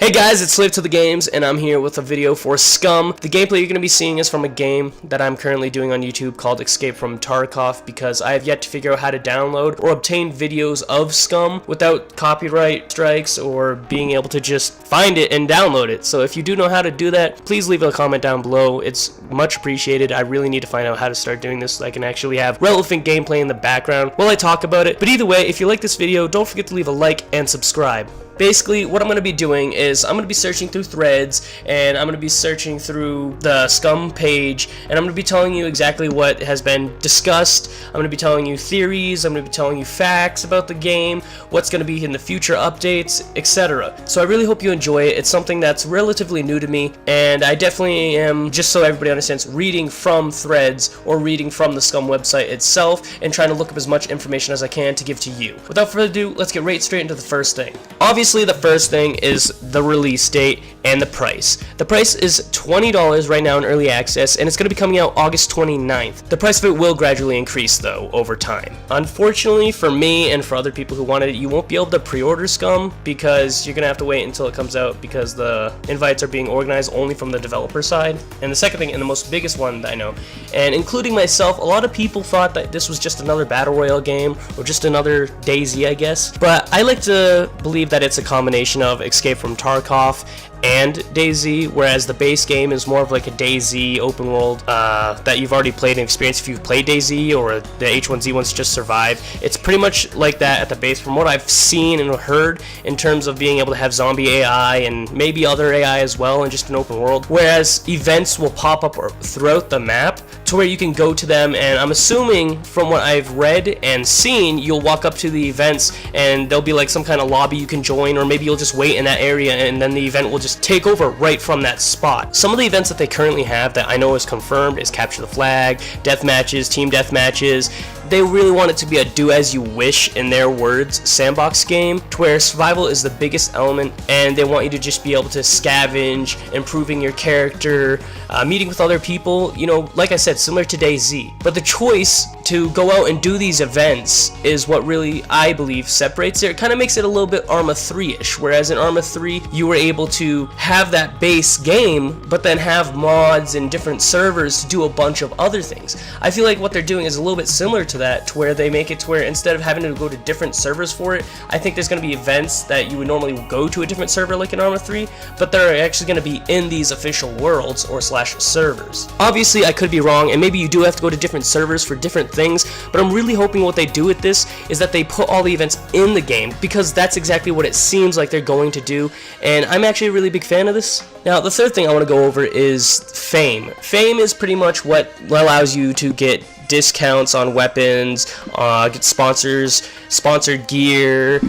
Hey guys, it's SlaveToTheGames, and I'm here with a video for Scum. The gameplay you're going to be seeing is from a game that I'm currently doing on YouTube called Escape from Tarkov, because I have yet to figure out how to download or obtain videos of Scum without copyright strikes or being able to just find it and download it. So if you do know how to do that, please leave a comment down below. It's much appreciated. I really need to find out how to start doing this so I can actually have relevant gameplay in the background while I talk about it. But either way, if you like this video, don't forget to leave a like and subscribe. Basically, what I'm going to be doing is I'm going to be searching through threads, and I'm going to be searching through the Scum page, and I'm going to be telling you exactly what has been discussed. I'm going to be telling you theories, I'm going to be telling you facts about the game, what's going to be in the future updates, etc. So I really hope you enjoy it. It's something that's relatively new to me, and I definitely am, just so everybody understands, reading from threads or reading from the Scum website itself and trying to look up as much information as I can to give to you. Without further ado, let's get right straight into the first thing. Obviously, the first thing is the release date and the price. The price is $20 right now in early access, and it's going to be coming out August 29th. The price of it will gradually increase though over time. Unfortunately for me and for other people who wanted it, you won't be able to pre-order Scum because you're going to have to wait until it comes out because the invites are being organized only from the developer side. And the second thing, and the most biggest one that I know, and including myself, a lot of people thought that this was just another Battle Royale game or just another DayZ, I guess. But I like to believe that it's a combination of Escape from Tarkov and DayZ, whereas the base game is more of like a DayZ open world that you've already played and experienced if you've played DayZ, or the H1Z1's Just Survive. It's pretty much like that at the base from what I've seen and heard in terms of being able to have zombie AI and maybe other AI as well in just an open world, whereas events will pop up throughout the map to where you can go to them, and I'm assuming from what I've read and seen, you'll walk up to the events and there'll be like some kind of lobby you can join, or maybe you'll just wait in that area and then the event will just take over right from that spot. Some of the events that they currently have that I know is confirmed is Capture the Flag, death matches, team death matches. They really want it to be a do as you wish, in their words, sandbox game, to where survival is the biggest element, and they want you to just be able to scavenge, improving your character, meeting with other people, you know, like I said, similar to DayZ. But the choice to go out and do these events is what really, I believe, separates it. It kind of makes it a little bit Arma 3-ish, whereas in Arma 3, you were able to have that base game, but then have mods and different servers to do a bunch of other things. I feel like what they're doing is a little bit similar to that, to where they make it to where instead of having to go to different servers for it, I think there's going to be events that you would normally go to a different server like in Arma 3, but they're actually going to be in these official worlds or slash servers. Obviously, I could be wrong, and maybe you do have to go to different servers for different things, but I'm really hoping what they do with this is that they put all the events in the game, because that's exactly what it seems like they're going to do, and I'm actually a really big fan of this. Now, the third thing I want to go over is fame. Fame is pretty much what allows you to get discounts on weapons, get sponsored gear,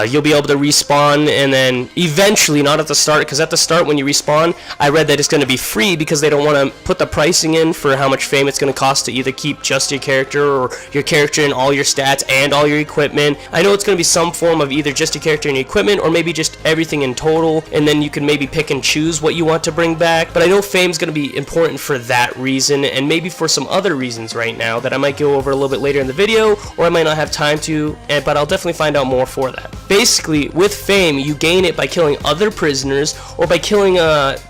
you'll be able to respawn, and then eventually, not at the start, because at the start when you respawn, I read that it's going to be free because they don't want to put the pricing in for how much fame it's going to cost to either keep just your character or your character and all your stats and all your equipment. I know it's going to be some form of either just your character and your equipment, or maybe just everything in total, and then you can maybe pick and choose what you want to bring back. But I know fame's going to be important for that reason, and maybe for some other reasons right now that I might go over a little bit later in the video, or I might not have time to, but I'll definitely find out more for that. Basically, with fame, you gain it by killing other prisoners, or by killing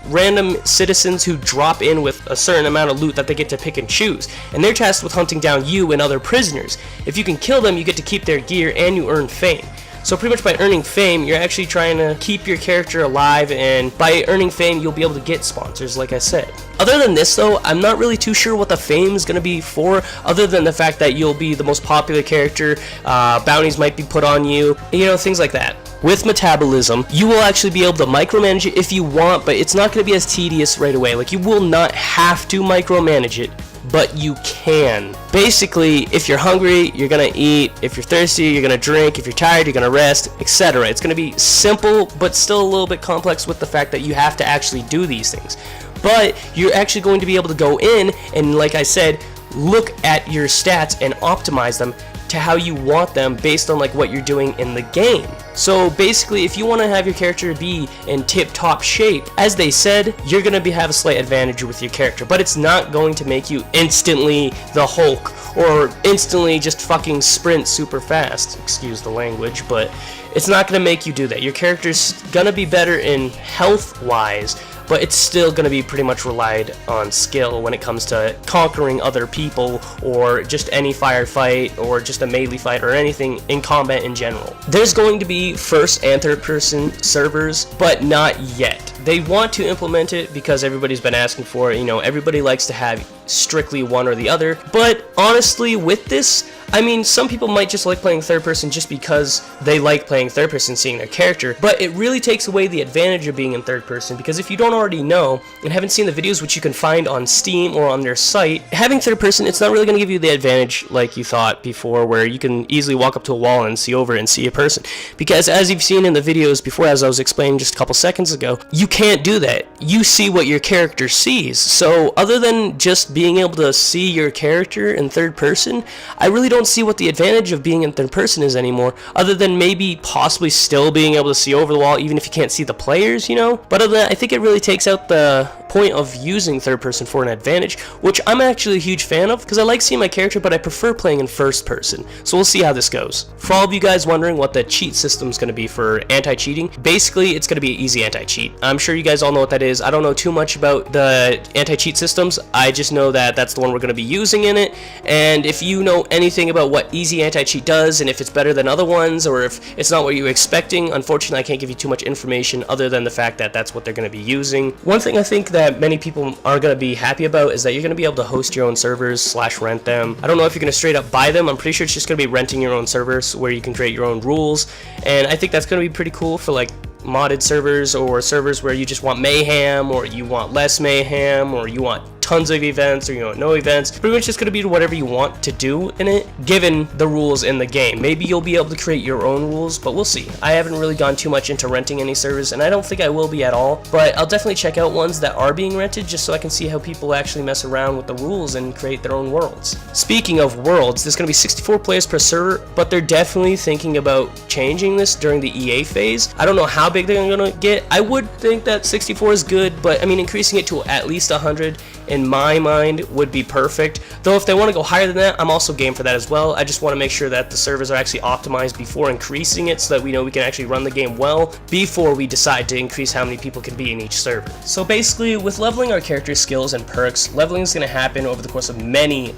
random citizens who drop in with a certain amount of loot that they get to pick and choose, and they're tasked with hunting down you and other prisoners. If you can kill them, you get to keep their gear and you earn fame. So pretty much by earning fame, you're actually trying to keep your character alive, and by earning fame, you'll be able to get sponsors, like I said. Other than this though, I'm not really too sure what the fame is going to be for, other than the fact that you'll be the most popular character, bounties might be put on you, you know, things like that. With metabolism, you will actually be able to micromanage it if you want, but it's not going to be as tedious right away. Like, you will not have to micromanage it, but you can. Basically, if you're hungry, you're gonna eat. If you're thirsty, you're gonna drink. If you're tired, you're gonna rest, etc. It's gonna be simple, but still a little bit complex with the fact that you have to actually do these things. But you're actually going to be able to go in and, like I said, look at your stats and optimize them to how you want them based on like what you're doing in the game. So basically, if you want to have your character be in tip-top shape, as they said, you're going to have a slight advantage with your character, but it's not going to make you instantly the Hulk or instantly just fucking sprint super fast, excuse the language, but it's not going to make you do that. Your character's going to be better in health-wise, but it's still going to be pretty much relied on skill when it comes to conquering other people, or just any firefight, or just a melee fight, or anything in combat in general. There's going to be first and third person servers, but not yet. They want to implement it because everybody's been asking for it. You know, everybody likes to have strictly one or the other, but honestly, with this, I mean, some people might just like playing third person just because they like playing third person, seeing their character, but it really takes away the advantage of being in third person, because if you don't already know and haven't seen the videos which you can find on Steam or on their site, having third person, it's not really going to give you the advantage like you thought before, where you can easily walk up to a wall and see over it and see a person, because as you've seen in the videos before, as I was explaining just a couple seconds ago, you can't do that. You see what your character sees. So other than just being able to see your character in third person, I really don't see what the advantage of being in third person is anymore, other than maybe possibly still being able to see over the wall even if you can't see the players, you know. But other than that, I think it really takes out the point of using third person for an advantage, which I'm actually a huge fan of, because I like seeing my character, but I prefer playing in first person. So we'll see how this goes. For all of you guys wondering what the cheat system is going to be for anti-cheating, basically it's going to be an easy anti-cheat. I'm sure you guys all know what that is. I don't know too much about the anti-cheat systems. I just know that that's the one we're going to be using in it, and if you know anything about what easy anti-cheat does, and if it's better than other ones, or if it's not what you were expecting, unfortunately I can't give you too much information other than the fact that that's what they're going to be using. One thing I think that many people are going to be happy about is that you're going to be able to host your own servers / rent them. I don't know if you're going to straight up buy them. I'm pretty sure it's just going to be renting your own servers where you can create your own rules, and I think that's going to be pretty cool for like modded servers, or servers where you just want mayhem, or you want less mayhem, or you want tons of events, or you want no events. Pretty much just going to be whatever you want to do in it, given the rules in the game. Maybe you'll be able to create your own rules, but we'll see. I haven't really gone too much into renting any servers, and I don't think I will be at all, but I'll definitely check out ones that are being rented just so I can see how people actually mess around with the rules and create their own worlds. Speaking of worlds, there's going to be 64 players per server, but they're definitely thinking about changing this during the EA phase. I don't know how big they're going to get. I would think that 64 is good, but I mean, increasing it to at least 100 in my mind would be perfect. Though if they want to go higher than that, I'm also game for that as well. I just want to make sure that the servers are actually optimized before increasing it, so that we know we can actually run the game well before we decide to increase how many people can be in each server. So basically, with leveling our character skills and perks, leveling is going to happen over the course of many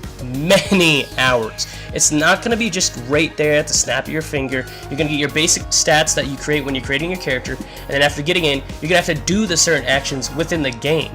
hours. It's not going to be just right there at the snap of your finger. You're going to get your basic stats that you create when you're creating your character, and then after getting in, you're going to have to do the certain actions within the game.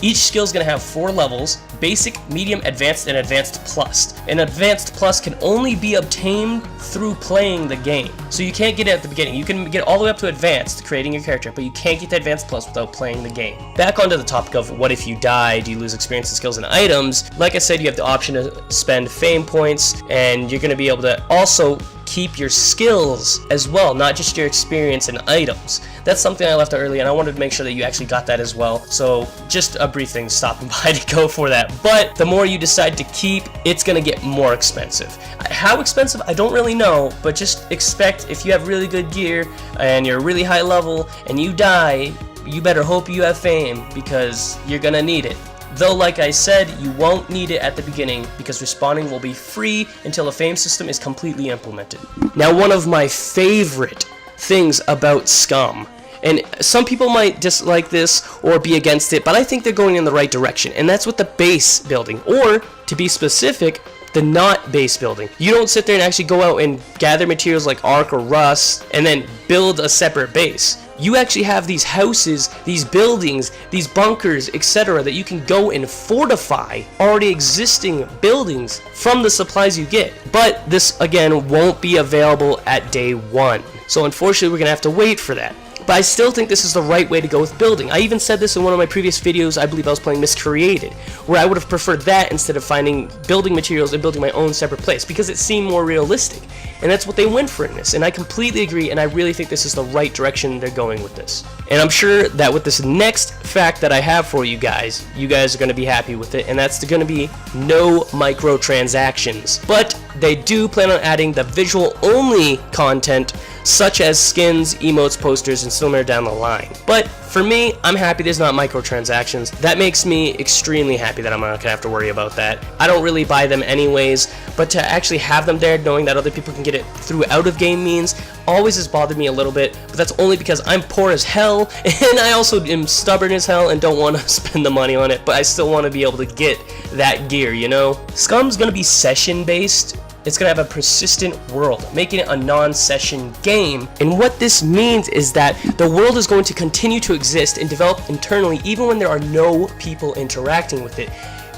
Each skill is going to have 4 levels: basic, medium, advanced, and advanced plus. And advanced plus can only be obtained through playing the game. So you can't get it at the beginning. You can get all the way up to advanced, creating your character, but you can't get the advanced plus without playing the game. Back onto the topic of what if you die, do you lose experience and skills and items? Like I said, you have the option to spend fame points, and you're going to be able to also keep your skills as well, not just your experience and items. That's something I left out earlier, and I wanted to make sure that you actually got that as well. So just a brief thing stopping by to go for that. But the more you decide to keep, it's going to get more expensive. How expensive, I don't really know, but just expect if you have really good gear and you're really high level and you die, you better hope you have fame, because you're going to need it. Though, like I said, you won't need it at the beginning, because respawning will be free until the fame system is completely implemented. Now, one of my favorite things about Scum, and some people might dislike this or be against it, but I think they're going in the right direction, and that's with the base building, or to be specific, the not base building. You don't sit there and actually go out and gather materials like arc or rust and then build a separate base. You actually have these houses, these buildings, these bunkers, etc. that you can go and fortify already existing buildings from the supplies you get. But this, again, won't be available at day 1. So unfortunately, we're going to have to wait for that. But I still think this is the right way to go with building. I even said this in one of my previous videos. I believe I was playing Miscreated, where I would have preferred that instead of finding building materials and building my own separate place, because it seemed more realistic. And that's what they went for in this, and I completely agree, and I really think this is the right direction they're going with this. And I'm sure that with this next fact that I have for you guys are going to be happy with it, and that's going to be no microtransactions. But they do plan on adding the visual-only content, such as skins, emotes, posters, and similar down the line. But for me, I'm happy there's not microtransactions. That makes me extremely happy that I'm not gonna have to worry about that. I don't really buy them anyways, but to actually have them there, knowing that other people can get it through out-of-game means, always has bothered me a little bit, but that's only because I'm poor as hell, and I also am stubborn as hell and don't want to spend the money on it, but I still want to be able to get that gear, you know? Scum's gonna be session-based. It's going to have a persistent world, making it a non-session game. And what this means is that the world is going to continue to exist and develop internally even when there are no people interacting with it.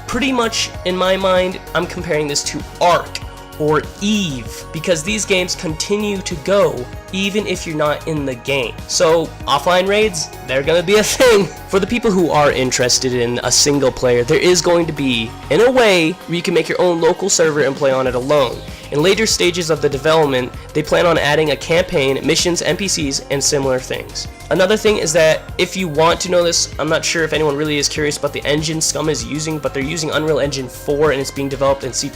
Pretty much, in my mind, I'm comparing this to Ark or Eve, because these games continue to go even if you're not in the game. So offline raids, they're gonna be a thing. For the people who are interested in a single player, there is going to be, in a way, where you can make your own local server and play on it alone. In later stages of the development, they plan on adding a campaign, missions, NPCs, and similar things. Another thing is that if you want to know this, I'm not sure if anyone really is curious about the engine Scum is using, but they're using Unreal Engine 4 and it's being developed in C++.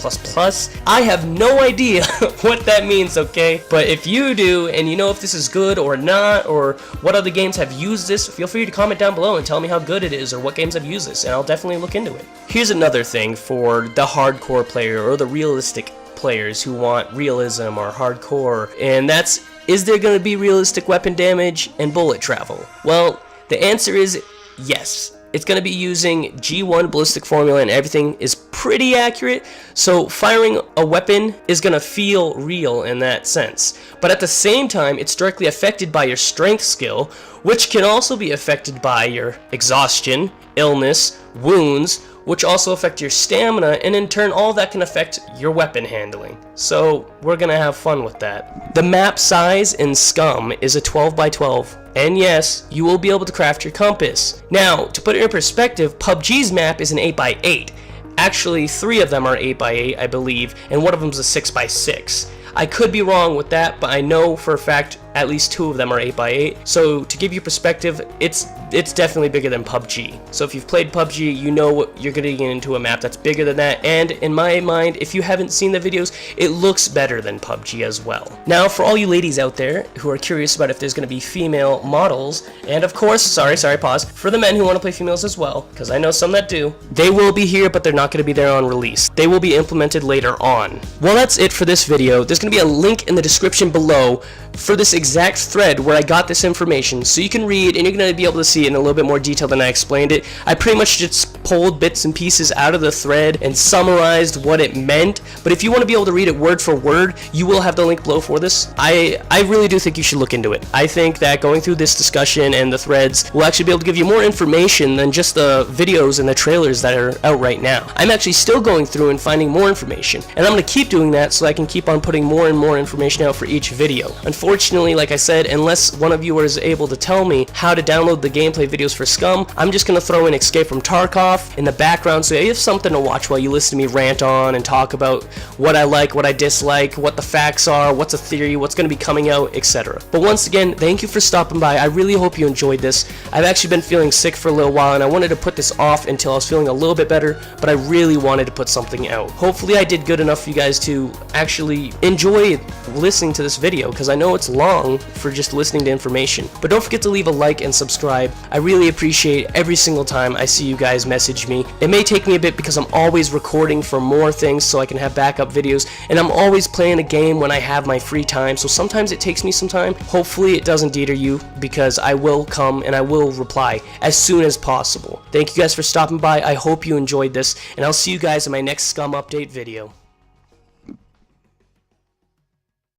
I have no idea what that means, okay? But if you do, and you know if this is good or not, or what other games have used this, feel free to comment down below and tell me how good it is or what games have used this, and I'll definitely look into it. Here's another thing for the hardcore player or the realistic players who want realism or hardcore, and that's, is there going to be realistic weapon damage and bullet travel? Well, the answer is yes. It's going to be using G1 ballistic formula and everything is pretty accurate, so firing a weapon is going to feel real in that sense. But at the same time, it's directly affected by your strength skill, which can also be affected by your exhaustion, illness, wounds, which also affect your stamina, and in turn all that can affect your weapon handling. So we're gonna have fun with that. The map size in Scum is a 12 by 12, and yes, you will be able to craft your compass. Now, to put it in perspective, PUBG's map is an 8 by 8. Actually, 3 of them are 8 by 8, I believe, and one of them is a 6 by 6. I could be wrong with that, but I know for a fact at least 2 of them are 8 by 8. So to give you perspective, it's definitely bigger than PUBG. So if you've played PUBG, you know what you're getting into, a map that's bigger than that. And in my mind, if you haven't seen the videos, it looks better than PUBG as well. Now, for all you ladies out there who are curious about if there's going to be female models, and of course, sorry, pause, for the men who want to play females as well, because I know some that do, they will be here, but they're not going to be there on release. They will be implemented later on. Well, that's it for this video. There's going to be a link in the description below for this exact thread where I got this information, so you can read and you're going to be able to see it in a little bit more detail than I explained it. I pretty much just pulled bits and pieces out of the thread and summarized what it meant, but if you want to be able to read it word for word, you will have the link below for this. I really do think you should look into it. I think that going through this discussion and the threads will actually be able to give you more information than just the videos and the trailers that are out right now. I'm actually still going through and finding more information, and I'm going to keep doing that so I can keep on putting more and more information out for each video. Unfortunately, like I said, unless one of you is able to tell me how to download the gameplay videos for Scum, I'm just going to throw in Escape from Tarkov in the background so you have something to watch while you listen to me rant on and talk about what I like, what I dislike, what the facts are, what's a theory, what's going to be coming out, etc. But once again, thank you for stopping by. I really hope you enjoyed this. I've actually been feeling sick for a little while and I wanted to put this off until I was feeling a little bit better, but I really wanted to put something out. Hopefully I did good enough for you guys to actually enjoy listening to this video, because I know it's long for just listening to information. But don't forget to leave a like and subscribe. I really appreciate every single time I see you guys message me. It may take me a bit because I'm always recording for more things so I can have backup videos, and I'm always playing a game when I have my free time, so sometimes it takes me some time. Hopefully it doesn't deter you, because I will come and I will reply as soon as possible. Thank you guys for stopping by. I hope you enjoyed this, and I'll see you guys in my next Scum update video.